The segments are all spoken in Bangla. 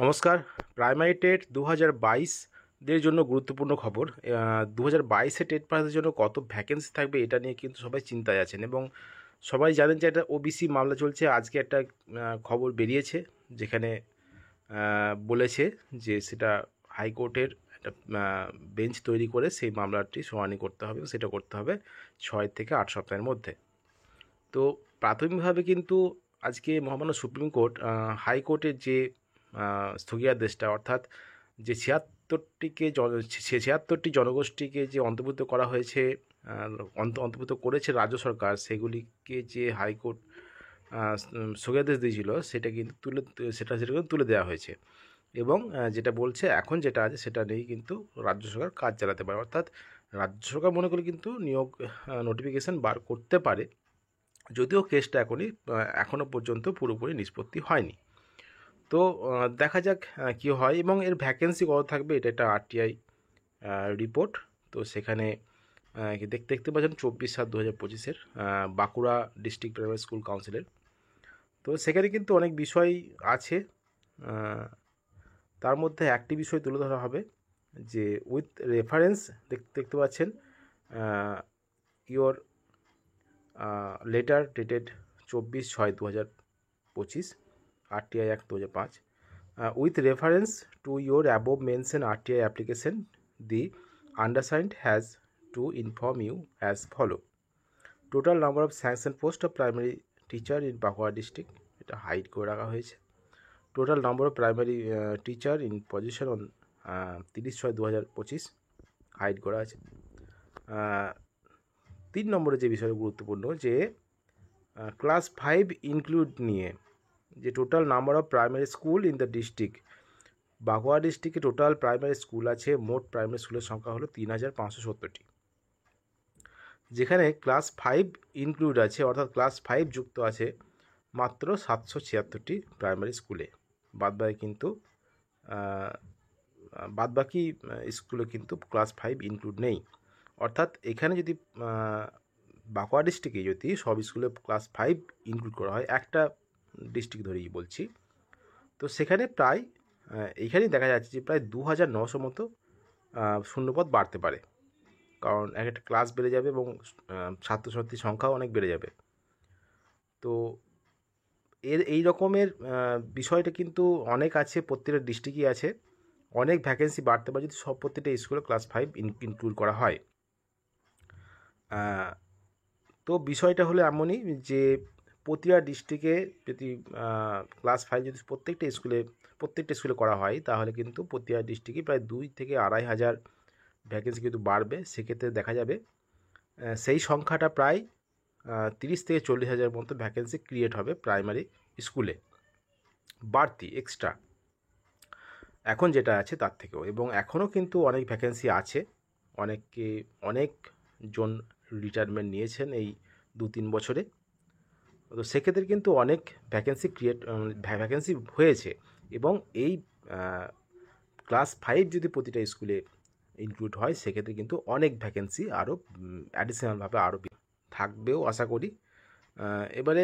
নমস্কার। প্রাইমারি টেট 2022 জন্য গুরুত্বপূর্ণ খবর। 2022 টেট পাসের জন্য কত ভ্যাকেন্সি থাকবে এটা নিয়ে কিন্তু সবাই চিন্তায় আছেন এবং সবাই জানেন যে একটা ওবিসি মামলা চলছে। আজকে একটা খবর বেরিয়েছে যেখানে বলেছে যে সেটা হাইকোর্টের একটা বেঞ্চ তৈরি করে সেই মামলাটি শুনানি করতে হবে, সেটা করতে হবে 6 থেকে 8 সপ্তাহের মধ্যে। তো প্রাথমিকভাবে কিন্তু আজকে মহামান্য সুপ্রিম কোর্ট হাইকোর্টের যে স্থগিতাদেশটা, অর্থাৎ যে 76টি জনগোষ্ঠীকে যে অন্তর্ভুক্ত করা হয়েছে, অন্তর্ভুক্ত করেছে রাজ্য সরকার, সেগুলিকে যে হাইকোর্ট স্থগিতাদেশ দিয়েছিল সেটা কিন্তু সেটা কিন্তু তুলে দেওয়া হয়েছে এবং যেটা বলছে এখন যেটা আছে সেটা নিয়েই কিন্তু রাজ্য সরকার কাজ চালাতে পারে। অর্থাৎ রাজ্য সরকার মনে করে কিন্তু নিয়োগ নোটিফিকেশান বার করতে পারে, যদিও কেসটা এখনও পর্যন্ত পুরোপুরি নিষ্পত্তি হয়নি। তো দেখা যাক কী হয় এবং এর ভ্যাকেন্সি কত থাকবে। এটা একটা আরটিআই রিপোর্ট। তো সেখানে দেখতে পাচ্ছেন 24/7/2025 বাঁকুড়া ডিস্ট্রিক্ট প্রাইমারি স্কুল কাউন্সিলের। তো সেখানে কিন্তু অনেক বিষয় আছে, তার মধ্যে একটি বিষয় তুলে ধরা হবে যে উইথ রেফারেন্স দেখতে পাচ্ছেন your letter dated 24/6/2025 RTI Act 2005 with reference to your above mentioned RTI application, the undersigned has to inform you as follow: total number of sanctioned post of primary teacher in Baঁকুড়া district, এটা হাইড করে রাখা হয়েছে। total number of primary teacher in position on 30/6/2025 hide করা আছে। 3 নম্বরে যে বিষয়টা গুরুত্বপূর্ণ যে ক্লাস 5 ইনক্লুড নিয়ে যে total number of primary school in the district, Bankura ডিস্ট্রিক্টে টোটাল প্রাইমারি স্কুল আছে, মোট প্রাইমারি স্কুলের সংখ্যা হলো 3570টি, যেখানে ক্লাস 5 ইনক্লুড আছে, অর্থাৎ ক্লাস 5 যুক্ত আছে মাত্র 776টি প্রাইমারি স্কুলে। বাদবাকি স্কুলে কিন্তু ক্লাস 5 ইনক্লুড নেই। অর্থাৎ এখানে যদি বাঁকুড়া ডিস্ট্রিক্টে যদি সব স্কুলে ক্লাস 5 ইনক্লুড করা হয়, একটা ডিস্ট্রিক্ট ধরেই বলছি, তো সেখানে প্রায় এইখানেই দেখা যাচ্ছে যে প্রায় 2900 মতো শূন্যপদ বাড়তে পারে, কারণ একটা ক্লাস বেড়ে যাবে এবং ছাত্রছাত্রীর সংখ্যাও অনেক বেড়ে যাবে। তো এই রকমের বিষয়টা কিন্তু অনেক আছে, প্রত্যেকটা ডিস্ট্রিক্টই আছে, অনেক ভ্যাকেন্সি বাড়তে পারে যদি প্রত্যেকটা স্কুলে ক্লাস 5 ইনক্লুড করা হয়। তো বিষয়টা হলো এমনই যে প্রতিটা ডিস্ট্রিক্টে যদি ক্লাস 5 যদি প্রত্যেকটা স্কুলে করা হয়, তাহলে কিন্তু প্রতিটা ডিস্ট্রিক্টে প্রায় 2 থেকে 2500 ভ্যাকেন্সি কিন্তু বাড়বে। সেক্ষেত্রে দেখা যাবে সেই সংখ্যাটা প্রায় 30 থেকে 40,000 মতো ভ্যাকেন্সি ক্রিয়েট হবে প্রাইমারি স্কুলে, বাড়তি এক্সট্রা এখন যেটা আছে তার থেকেও। এবং এখনও কিন্তু অনেক ভ্যাকেন্সি আছে, অনেকজন রিটায়ারমেন্ট নিয়েছেন এই 2-3 বছরে। তো সেক্ষেত্রে কিন্তু অনেক ভ্যাকেন্সি হয়েছে এবং এই ক্লাস 5 যদি প্রতিটা স্কুলে ইনক্লুড হয়, সেক্ষেত্রে কিন্তু অনেক ভ্যাকেন্সি আরও অ্যাডিশনালভাবে আরও থাকবেও আশা করি। এবারে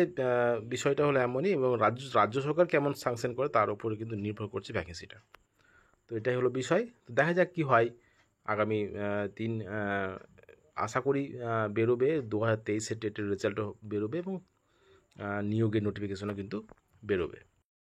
বিষয়টা হলো এমনই, এবং রাজ্য সরকার কেমন স্যাংশন করে তার উপরে কিন্তু নির্ভর করছে ভ্যাকেন্সিটা। তো এটাই হলো বিষয়। তো দেখা যাক কী হয় আগামী দিন। আশা করি বেরোবে 2023 টেটের রেজাল্টও বেরোবে এবং নিয়োগের নোটিফিকেশনও কিন্তু বেরোবে।